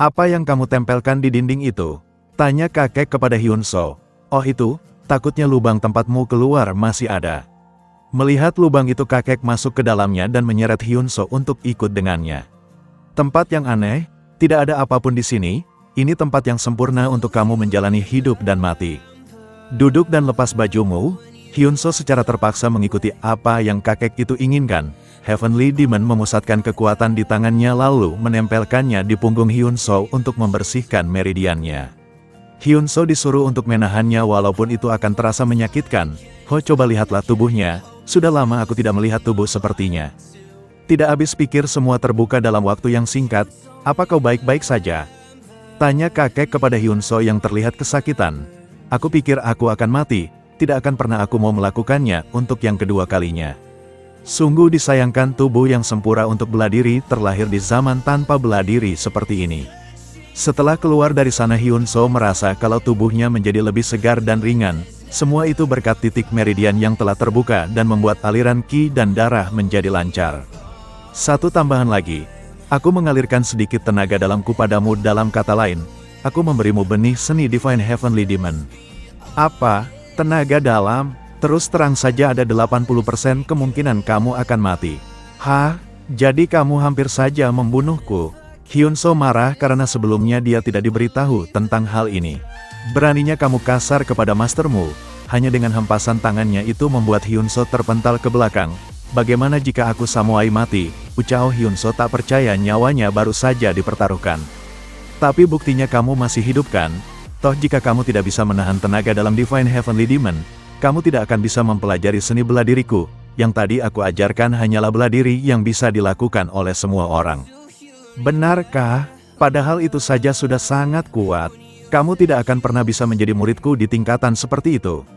Apa yang kamu tempelkan di dinding itu? Tanya kakek kepada Hyunso. Oh itu, takutnya lubang tempatmu keluar masih ada. Melihat lubang itu kakek masuk ke dalamnya dan menyeret Hyunso untuk ikut dengannya. Tempat yang aneh, tidak ada apapun di sini, ini tempat yang sempurna untuk kamu menjalani hidup dan mati. Duduk dan lepas bajumu. Hyunso secara terpaksa mengikuti apa yang kakek itu inginkan. Heavenly Demon memusatkan kekuatan di tangannya lalu menempelkannya di punggung Hyunso untuk membersihkan meridiannya. Hyunso disuruh untuk menahannya walaupun itu akan terasa menyakitkan. Ho, coba lihatlah tubuhnya, sudah lama aku tidak melihat tubuh sepertinya. Tidak habis pikir semua terbuka dalam waktu yang singkat, apa kau baik-baik saja? Tanya kakek kepada Hyunso yang terlihat kesakitan. Aku pikir aku akan mati, tidak akan pernah aku mau melakukannya untuk yang kedua kalinya. Sungguh disayangkan tubuh yang sempurna untuk bela diri terlahir di zaman tanpa bela diri seperti ini. Setelah keluar dari sana Hyunso merasa kalau tubuhnya menjadi lebih segar dan ringan, semua itu berkat titik meridian yang telah terbuka dan membuat aliran ki dan darah menjadi lancar. Satu tambahan lagi, aku mengalirkan sedikit tenaga dalamku padamu, dalam kata lain, aku memberimu benih seni Divine Heavenly Demon. Apa? Tenaga dalam? Terus terang saja ada 80% kemungkinan kamu akan mati. Hah? Jadi kamu hampir saja membunuhku? Hyunso marah karena sebelumnya dia tidak diberitahu tentang hal ini. Beraninya kamu kasar kepada mastermu. Hanya dengan hempasan tangannya itu membuat Hyunso terpental ke belakang. Bagaimana jika aku samuai mati? Ucap Hyunso tak percaya nyawanya baru saja dipertaruhkan. Tapi buktinya kamu masih hidup kan? Toh jika kamu tidak bisa menahan tenaga dalam Divine Heavenly Demon, kamu tidak akan bisa mempelajari seni bela diriku. Yang tadi aku ajarkan hanyalah bela diri yang bisa dilakukan oleh semua orang. Benarkah? Padahal itu saja sudah sangat kuat. Kamu tidak akan pernah bisa menjadi muridku di tingkatan seperti itu.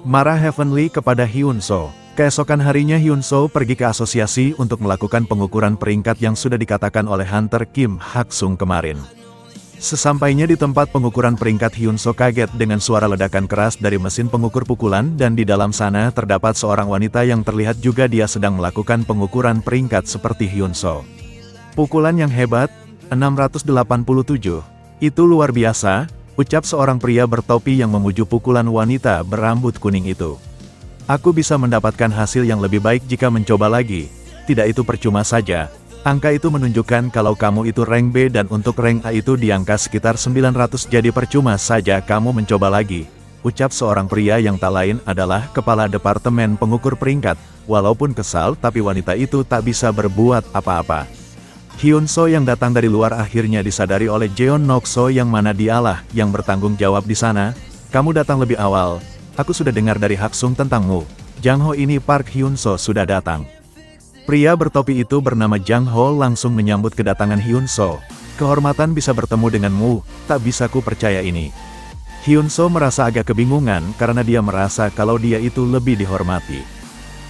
Marah Heavenly kepada Hyunso. Keesokan harinya Hyunso pergi ke asosiasi untuk melakukan pengukuran peringkat yang sudah dikatakan oleh Hunter Kim Hak-sung kemarin. Sesampainya di tempat pengukuran peringkat Hyunso kaget dengan suara ledakan keras dari mesin pengukur pukulan dan di dalam sana terdapat seorang wanita yang terlihat juga dia sedang melakukan pengukuran peringkat seperti Hyunso. Pukulan yang hebat, 687. Itu luar biasa, ucap seorang pria bertopi yang memuju pukulan wanita berambut kuning itu. Aku bisa mendapatkan hasil yang lebih baik jika mencoba lagi. Tidak, itu percuma saja. Angka itu menunjukkan kalau kamu itu rank B dan untuk rank A itu di angka sekitar 900, jadi percuma saja kamu mencoba lagi. Ucap seorang pria yang tak lain adalah kepala departemen pengukur peringkat. Walaupun kesal tapi wanita itu tak bisa berbuat apa-apa. Hyunso yang datang dari luar akhirnya disadari oleh Jeon Nokso yang mana dialah yang bertanggung jawab di sana. Kamu datang lebih awal. Aku sudah dengar dari Hak-sung tentangmu. Jang Ho ini Park Hyunso sudah datang. Pria bertopi itu bernama Jang Ho langsung menyambut kedatangan Hyunso. Kehormatan bisa bertemu denganmu, tak bisa ku percaya ini. Hyunso merasa agak kebingungan karena dia merasa kalau dia itu lebih dihormati.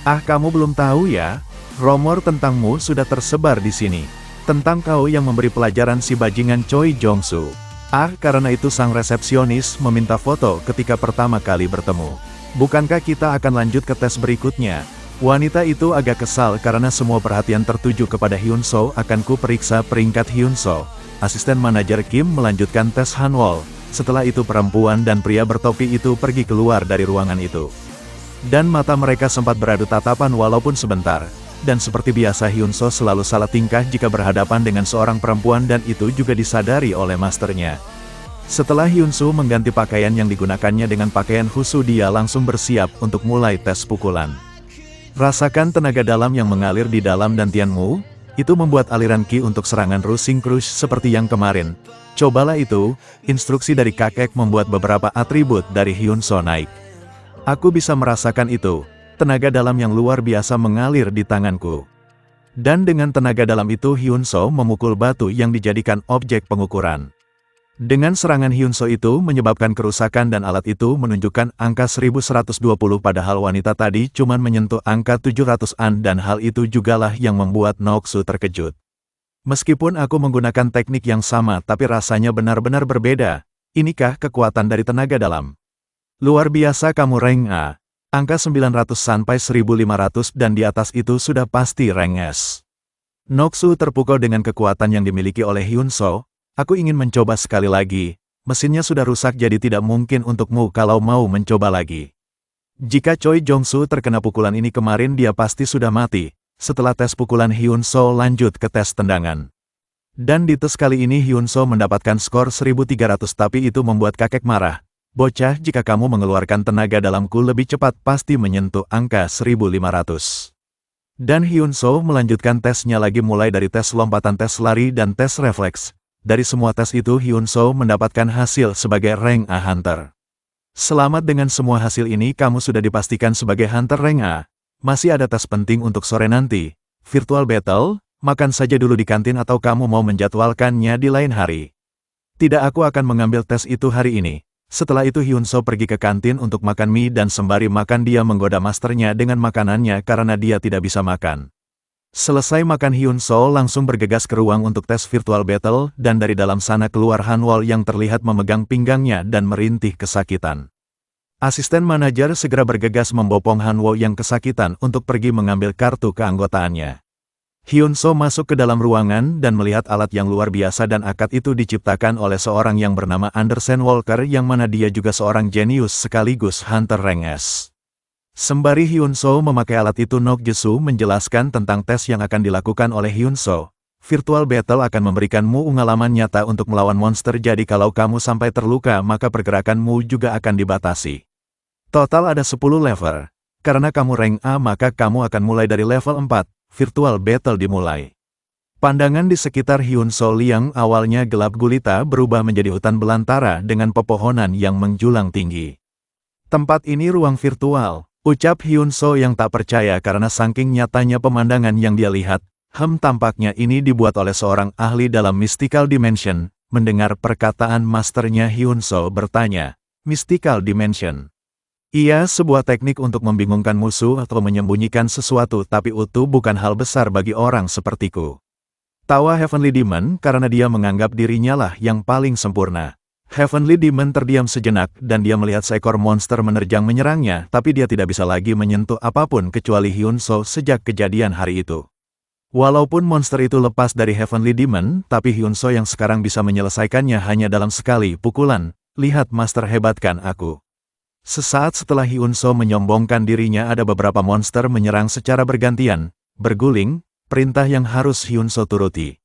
Ah, kamu belum tahu ya? Rumor tentangmu sudah tersebar di sini. Tentang kau yang memberi pelajaran si bajingan Choi Jong-soo. Ah, karena itu sang resepsionis meminta foto ketika pertama kali bertemu. Bukankah kita akan lanjut ke tes berikutnya? Wanita itu agak kesal karena semua perhatian tertuju kepada Hyunso. Akan ku periksa peringkat Hyunso. Asisten manajer Kim melanjutkan tes Hanwol. Setelah itu perempuan dan pria bertopi itu pergi keluar dari ruangan itu. Dan mata mereka sempat beradu tatapan walaupun sebentar. Dan seperti biasa Hyunso selalu salah tingkah jika berhadapan dengan seorang perempuan dan itu juga disadari oleh masternya. Setelah Hyunso mengganti pakaian yang digunakannya dengan pakaian khusus, dia langsung bersiap untuk mulai tes pukulan. Rasakan tenaga dalam yang mengalir di dalam dantianmu, itu membuat aliran ki untuk serangan Rushing Crush seperti yang kemarin. Cobalah itu, instruksi dari kakek membuat beberapa atribut dari Hyunso naik. Aku bisa merasakan itu, tenaga dalam yang luar biasa mengalir di tanganku. Dan dengan tenaga dalam itu Hyunso memukul batu yang dijadikan objek pengukuran. Dengan serangan Hyunso itu menyebabkan kerusakan dan alat itu menunjukkan angka 1120 padahal wanita tadi cuman menyentuh angka 700-an dan hal itu jugalah yang membuat Noksu terkejut. Meskipun aku menggunakan teknik yang sama tapi rasanya benar-benar berbeda. Inikah kekuatan dari tenaga dalam? Luar biasa kamu rank A. Angka 900 sampai 1500 dan di atas itu sudah pasti rank S. Noksu terpukau dengan kekuatan yang dimiliki oleh Hyunso. Aku ingin mencoba sekali lagi. Mesinnya sudah rusak jadi tidak mungkin untukmu kalau mau mencoba lagi. Jika Choi Jong-soo terkena pukulan ini kemarin dia pasti sudah mati. Setelah tes pukulan Hyun-soo lanjut ke tes tendangan. Dan di tes kali ini Hyun-soo mendapatkan skor 1300 tapi itu membuat kakek marah. Bocah, jika kamu mengeluarkan tenaga dalamku lebih cepat pasti menyentuh angka 1500. Dan Hyun-soo melanjutkan tesnya lagi mulai dari tes lompatan, tes lari, dan tes refleks. Dari semua tes itu Hyun-soo mendapatkan hasil sebagai rank A Hunter. Selamat, dengan semua hasil ini kamu sudah dipastikan sebagai Hunter rank A. Masih ada tes penting untuk sore nanti. Virtual Battle. Makan saja dulu di kantin atau kamu mau menjadwalkannya di lain hari? Tidak, aku akan mengambil tes itu hari ini. Setelah itu Hyun-soo pergi ke kantin untuk makan mie dan sembari makan dia menggoda masternya dengan makanannya karena dia tidak bisa makan. Selesai makan Hyun-soo langsung bergegas ke ruang untuk tes Virtual Battle dan dari dalam sana keluar Han-wol yang terlihat memegang pinggangnya dan merintih kesakitan. Asisten manajer segera bergegas membopong Han-wol yang kesakitan untuk pergi mengambil kartu keanggotaannya. Hyun-soo masuk ke dalam ruangan dan melihat alat yang luar biasa dan akad itu diciptakan oleh seorang yang bernama Anderson Walker yang mana dia juga seorang jenius sekaligus Hunter Rank S. Sembari Hyun-soo memakai alat itu, Nok Jesu menjelaskan tentang tes yang akan dilakukan oleh Hyun-soo. Virtual Battle akan memberikanmu pengalaman nyata untuk melawan monster, jadi kalau kamu sampai terluka maka pergerakanmu juga akan dibatasi. Total ada 10 level. Karena kamu rank A maka kamu akan mulai dari level 4. Virtual Battle dimulai. Pandangan di sekitar Hyun-soo yang awalnya gelap gulita berubah menjadi hutan belantara dengan pepohonan yang menjulang tinggi. Tempat ini ruang virtual, ucap Hyun-soo yang tak percaya karena saking nyatanya pemandangan yang dia lihat. Tampaknya ini dibuat oleh seorang ahli dalam Mystical Dimension. Mendengar perkataan masternya Hyun-soo bertanya, Mystical Dimension? Iya, sebuah teknik untuk membingungkan musuh atau menyembunyikan sesuatu, tapi itu bukan hal besar bagi orang sepertiku. Tawa Heavenly Demon karena dia menganggap dirinya lah yang paling sempurna. Heavenly Demon terdiam sejenak dan dia melihat seekor monster menerjang menyerangnya, tapi dia tidak bisa lagi menyentuh apapun kecuali Hyun-soo sejak kejadian hari itu. Walaupun monster itu lepas dari Heavenly Demon, tapi Hyun-soo yang sekarang bisa menyelesaikannya hanya dalam sekali pukulan. Lihat master, hebatkan aku. Sesaat setelah Hyun-soo menyombongkan dirinya ada beberapa monster menyerang secara bergantian, berguling, perintah yang harus Hyun-soo turuti.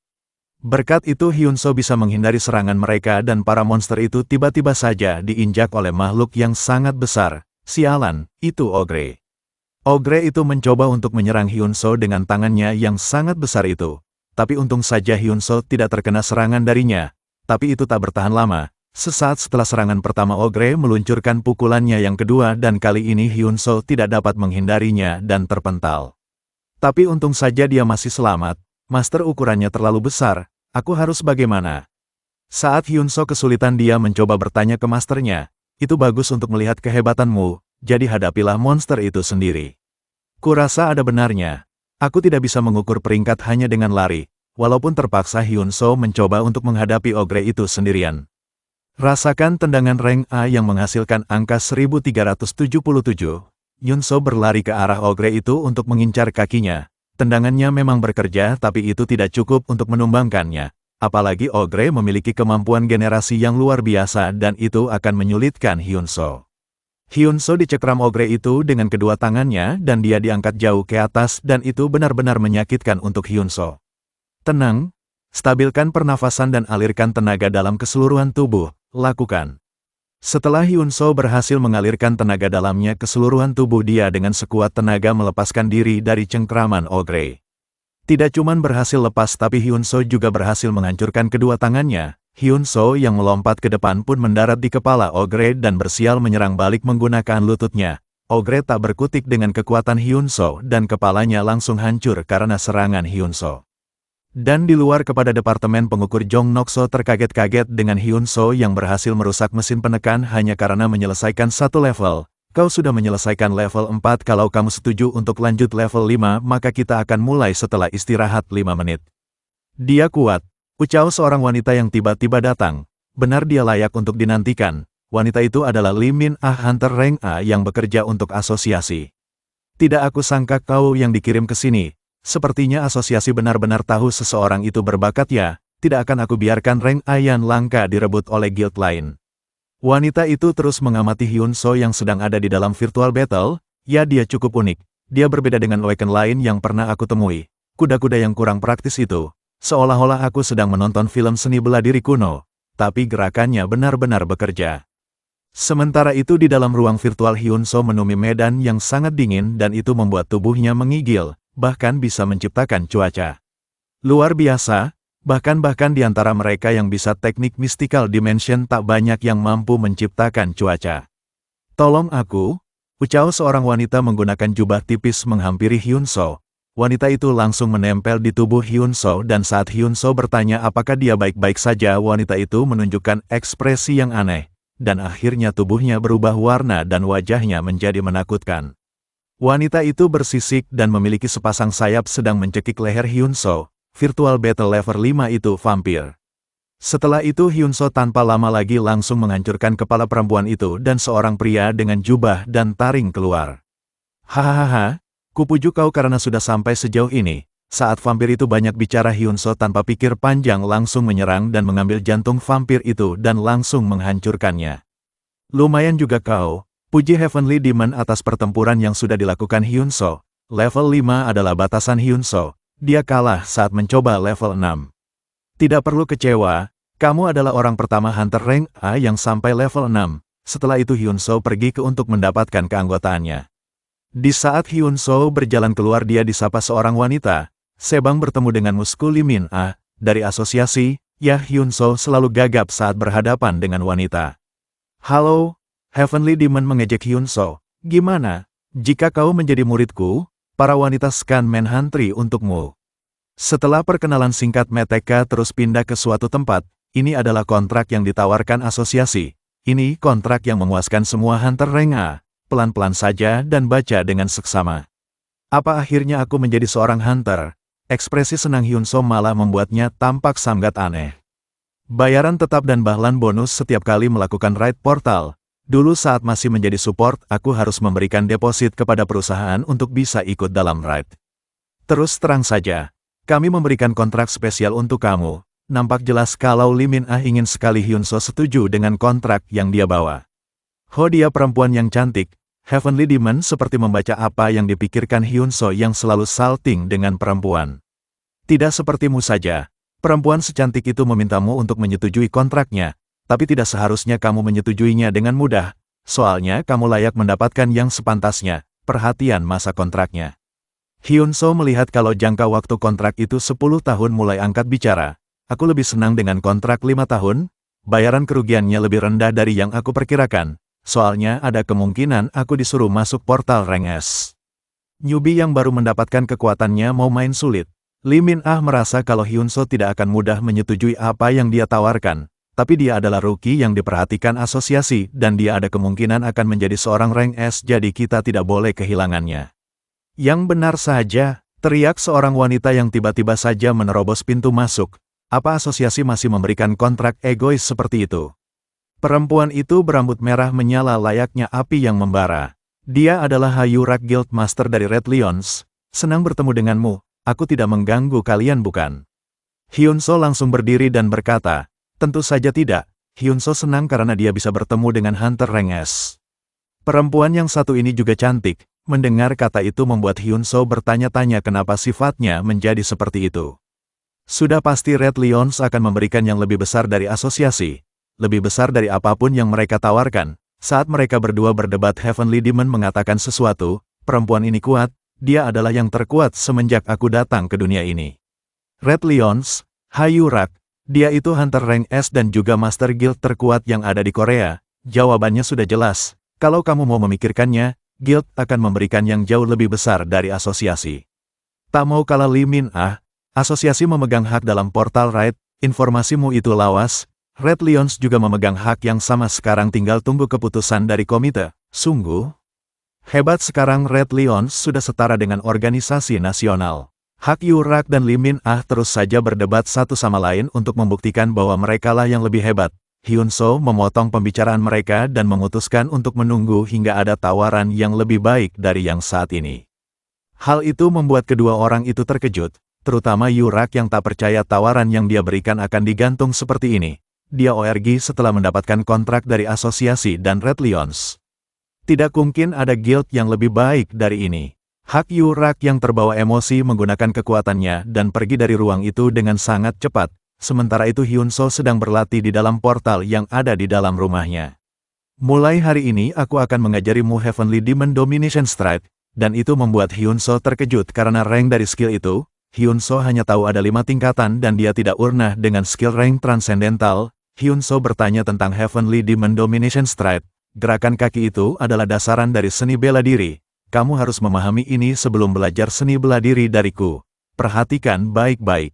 Berkat itu Hyun-soo bisa menghindari serangan mereka dan para monster itu tiba-tiba saja diinjak oleh makhluk yang sangat besar. Sialan, itu Ogre. Ogre itu mencoba untuk menyerang Hyun-soo dengan tangannya yang sangat besar itu. Tapi untung saja Hyun-soo tidak terkena serangan darinya. Tapi itu tak bertahan lama. Sesaat setelah serangan pertama Ogre meluncurkan pukulannya yang kedua dan kali ini Hyun-soo tidak dapat menghindarinya dan terpental. Tapi untung saja dia masih selamat. Master, ukurannya terlalu besar, aku harus bagaimana? Saat Hyun-soo kesulitan dia mencoba bertanya ke masternya, itu bagus untuk melihat kehebatanmu, jadi hadapilah monster itu sendiri. Kurasa ada benarnya. Aku tidak bisa mengukur peringkat hanya dengan lari, walaupun terpaksa Hyun-soo mencoba untuk menghadapi Ogre itu sendirian. Rasakan tendangan rank A yang menghasilkan angka 1377. Hyun-soo berlari ke arah Ogre itu untuk mengincar kakinya. Tendangannya memang bekerja tapi itu tidak cukup untuk menumbangkannya. Apalagi Ogre memiliki kemampuan generasi yang luar biasa dan itu akan menyulitkan Hyun-soo. Hyun-soo dicekram Ogre itu dengan kedua tangannya dan dia diangkat jauh ke atas dan itu benar-benar menyakitkan untuk Hyun-soo. Tenang, stabilkan pernafasan dan alirkan tenaga dalam keseluruhan tubuh. Lakukan. Setelah Hyun-soo berhasil mengalirkan tenaga dalamnya ke seluruhan tubuh dia dengan sekuat tenaga melepaskan diri dari cengkraman Ogre. Tidak cuman berhasil lepas tapi Hyun-soo juga berhasil menghancurkan kedua tangannya. Hyun-soo yang melompat ke depan pun mendarat di kepala Ogre dan bersial menyerang balik menggunakan lututnya. Ogre tak berkutik dengan kekuatan Hyun-soo dan kepalanya langsung hancur karena serangan Hyun-soo. Dan di luar kepada Departemen Pengukur Jong Nok-soo terkaget-kaget dengan Hyun-soo yang berhasil merusak mesin penekan hanya karena menyelesaikan satu level. Kau sudah menyelesaikan level 4, kalau kamu setuju untuk lanjut level 5 maka kita akan mulai setelah istirahat 5 menit. Dia kuat, ucap seorang wanita yang tiba-tiba datang. Benar dia layak untuk dinantikan. Wanita itu adalah Lee Min-ah, Hunter Rank A yang bekerja untuk asosiasi. Tidak aku sangka kau yang dikirim ke sini. Sepertinya asosiasi benar-benar tahu seseorang itu berbakat ya. tidak akan aku biarkan rank A yang langka direbut oleh guild lain. Wanita itu terus mengamati Hyun So yang sedang ada di dalam virtual battle. Ya, dia cukup unik. Dia berbeda dengan Awaken lain yang pernah aku temui. Kuda-kuda yang kurang praktis itu, seolah-olah aku sedang menonton film seni bela diri kuno, tapi gerakannya benar-benar bekerja. Sementara itu di dalam ruang virtual Hyun So menemui medan yang sangat dingin dan itu membuat tubuhnya menggigil, bahkan bisa menciptakan cuaca luar biasa. Bahkan di antara mereka yang bisa teknik Mystical Dimension tak banyak yang mampu menciptakan cuaca. Tolong aku, ucap seorang wanita menggunakan jubah tipis menghampiri Hyun So. Wanita itu langsung menempel di tubuh Hyun So dan saat Hyun So bertanya apakah dia baik-baik saja, wanita itu menunjukkan ekspresi yang aneh. Dan akhirnya tubuhnya berubah warna dan wajahnya menjadi menakutkan. Wanita itu bersisik dan memiliki sepasang sayap sedang mencekik leher Hyun So. Virtual Battle level 5 itu vampir. Setelah itu Hyun So tanpa lama lagi langsung menghancurkan kepala perempuan itu dan seorang pria dengan jubah dan taring keluar. Hahaha, kupujuk kau karena sudah sampai sejauh ini. Saat vampir itu banyak bicara, Hyun So tanpa pikir panjang langsung menyerang dan mengambil jantung vampir itu dan langsung menghancurkannya. Lumayan juga kau, puji Heavenly Demon atas pertempuran yang sudah dilakukan Hyun So. Level 5 adalah batasan Hyun So. Dia kalah saat mencoba level 6. Tidak perlu kecewa, kamu adalah orang pertama Hunter rank A yang sampai level 6. Setelah itu Hyun So pergi untuk mendapatkan keanggotaannya. Di saat Hyun So berjalan keluar dia disapa seorang wanita. Sebang bertemu dengan Musku Lee Min Ah, dari asosiasi. Ya, Hyun So selalu gagap saat berhadapan dengan wanita. Halo, Heavenly Demon mengejek Hyun So. Gimana, jika kau menjadi muridku? Para wanita scan Manhuntry untukmu. Setelah perkenalan singkat mereka terus pindah ke suatu tempat. Ini adalah kontrak yang ditawarkan asosiasi. Ini kontrak yang memuaskan semua Hunter rank A. Pelan-pelan saja dan baca dengan seksama. Apa akhirnya aku menjadi seorang Hunter? Ekspresi senang Hyun So malah membuatnya tampak sangat aneh. Bayaran tetap dan bahkan bonus setiap kali melakukan raid portal. Dulu saat masih menjadi support, aku harus memberikan deposit kepada perusahaan untuk bisa ikut dalam raid. Terus terang saja, kami memberikan kontrak spesial untuk kamu. Nampak jelas kalau Lee Min Ah ingin sekali Hyun So setuju dengan kontrak yang dia bawa. Dia perempuan yang cantik. Heavenly Demon seperti membaca apa yang dipikirkan Hyun So yang selalu salting dengan perempuan. Tidak sepertimu saja, perempuan secantik itu memintamu untuk menyetujui kontraknya. Tapi tidak seharusnya kamu menyetujuinya dengan mudah, soalnya kamu layak mendapatkan yang sepantasnya, perhatian masa kontraknya. Hyun So melihat kalau jangka waktu kontrak itu 10 tahun mulai angkat bicara. Aku lebih senang dengan kontrak 5 tahun, bayaran kerugiannya lebih rendah dari yang aku perkirakan, soalnya ada kemungkinan aku disuruh masuk portal rank S. Newbie yang baru mendapatkan kekuatannya mau main sulit. Lee Min Ah merasa kalau Hyun So tidak akan mudah menyetujui apa yang dia tawarkan. Tapi dia adalah rookie yang diperhatikan asosiasi dan dia ada kemungkinan akan menjadi seorang rank S, jadi kita tidak boleh kehilangannya. Yang benar saja, teriak seorang wanita yang tiba-tiba saja menerobos pintu masuk. Apa asosiasi masih memberikan kontrak egois seperti itu? Perempuan itu berambut merah menyala layaknya api yang membara. Dia adalah Hayurak Guild Master dari Red Lions. Senang bertemu denganmu, aku tidak mengganggu kalian bukan? Hyun So langsung berdiri dan berkata, tentu saja tidak, Hyun So senang karena dia bisa bertemu dengan Hunter rank S. Perempuan yang satu ini juga cantik, mendengar kata itu membuat Hyun So bertanya-tanya kenapa sifatnya menjadi seperti itu. Sudah pasti Red Lions akan memberikan yang lebih besar dari asosiasi, lebih besar dari apapun yang mereka tawarkan. Saat mereka berdua berdebat Heavenly Demon mengatakan sesuatu, perempuan ini kuat, dia adalah yang terkuat semenjak aku datang ke dunia ini. Red Lions, Hayurak, dia itu Hunter rank S dan juga Master Guild terkuat yang ada di Korea. Jawabannya sudah jelas. Kalau kamu mau memikirkannya, Guild akan memberikan yang jauh lebih besar dari asosiasi. Tak mau kalah Lee Min Ah, asosiasi memegang hak dalam portal raid, informasimu itu lawas. Red Lions juga memegang hak yang sama, sekarang tinggal tunggu keputusan dari komite. Sungguh hebat, sekarang Red Lions sudah setara dengan organisasi nasional. Hayurak dan Lee Min Ah terus saja berdebat satu sama lain untuk membuktikan bahwa merekalah yang lebih hebat. Hyun So memotong pembicaraan mereka dan memutuskan untuk menunggu hingga ada tawaran yang lebih baik dari yang saat ini. Hal itu membuat kedua orang itu terkejut. terutama Yurak yang tak percaya tawaran yang dia berikan akan digantung seperti ini. Dia ORG setelah mendapatkan kontrak dari asosiasi dan Red Lions. Tidak mungkin ada guild yang lebih baik dari ini. Hak Yurak yang terbawa emosi menggunakan kekuatannya dan pergi dari ruang itu dengan sangat cepat, sementara itu Hyunseo sedang berlatih di dalam portal yang ada di dalam rumahnya. Mulai hari ini aku akan mengajarimu Heavenly Demon Domination Strike, dan itu membuat Hyunseo terkejut karena rank dari skill itu. Hyunseo hanya tahu ada 5 tingkatan dan dia tidak pernah dengan skill rank transcendental. Hyunseo bertanya tentang Heavenly Demon Domination Strike. Gerakan kaki itu adalah dasaran dari seni bela diri. Kamu harus memahami ini sebelum belajar seni bela diri dariku. Perhatikan baik-baik.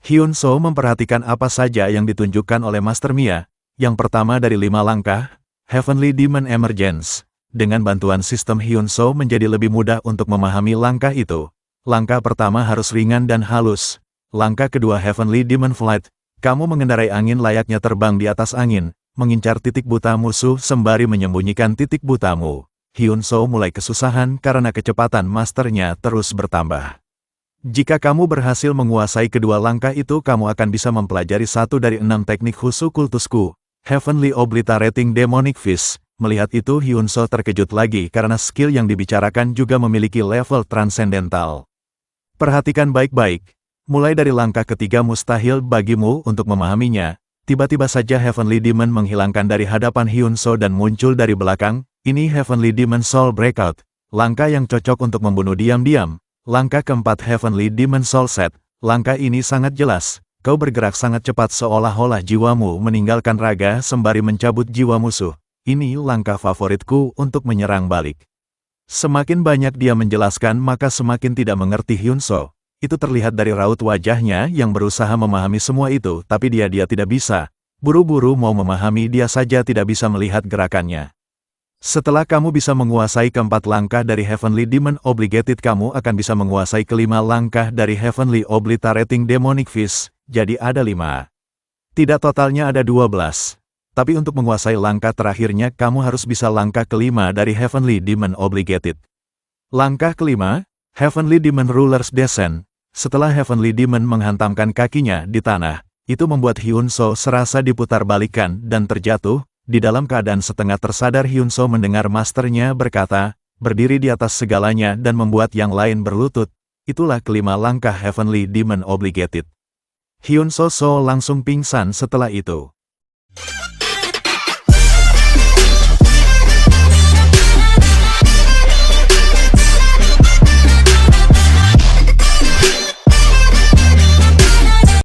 Hyunseo memperhatikan apa saja yang ditunjukkan oleh Master Mia. Yang pertama dari 5 langkah, Heavenly Demon Emergence. Dengan bantuan sistem Hyunseo menjadi lebih mudah untuk memahami langkah itu. Langkah pertama harus ringan dan halus. Langkah kedua Heavenly Demon Flight. Kamu mengendarai angin layaknya terbang di atas angin, mengincar titik buta musuh sembari menyembunyikan titik butamu. Hyunseo mulai kesusahan karena kecepatan masternya terus bertambah. Jika kamu berhasil menguasai kedua langkah itu, kamu akan bisa mempelajari 1 dari 6 teknik khusus kultusku, Heavenly Obliterating Demonic Fist. Melihat itu Hyunseo terkejut lagi karena skill yang dibicarakan juga memiliki level transcendental. Perhatikan baik-baik, mulai dari langkah ketiga mustahil bagimu untuk memahaminya. Tiba-tiba saja Heavenly Demon menghilangkan dari hadapan Hyunseo dan muncul dari belakang. Ini Heavenly Demon Soul Breakout, langkah yang cocok untuk membunuh diam-diam. Langkah keempat Heavenly Demon Soul Set, langkah ini sangat jelas. Kau bergerak sangat cepat seolah-olah jiwamu meninggalkan raga sembari mencabut jiwa musuh. Ini langkah favoritku untuk menyerang balik. Semakin banyak dia menjelaskan maka semakin tidak mengerti Hyunseo. Itu terlihat dari raut wajahnya yang berusaha memahami semua itu, tapi dia tidak bisa. Buru-buru mau memahami, dia saja tidak bisa melihat gerakannya. Setelah kamu bisa menguasai keempat langkah dari Heavenly Demon Obligated, kamu akan bisa menguasai kelima langkah dari Heavenly Obliterating Demonic Fist, jadi ada 5. Tidak, totalnya ada 12. Tapi untuk menguasai langkah terakhirnya, kamu harus bisa langkah kelima dari Heavenly Demon Obligated. Langkah kelima, Heavenly Demon Ruler's Descent. Setelah Heavenly Demon menghantamkan kakinya di tanah, itu membuat Hyunseo serasa diputarbalikkan dan terjatuh. Di dalam keadaan setengah tersadar, Hyunseo mendengar masternya berkata, berdiri di atas segalanya dan membuat yang lain berlutut. Itulah kelima langkah Heavenly Demon Obligated. Hyunseo langsung pingsan setelah itu.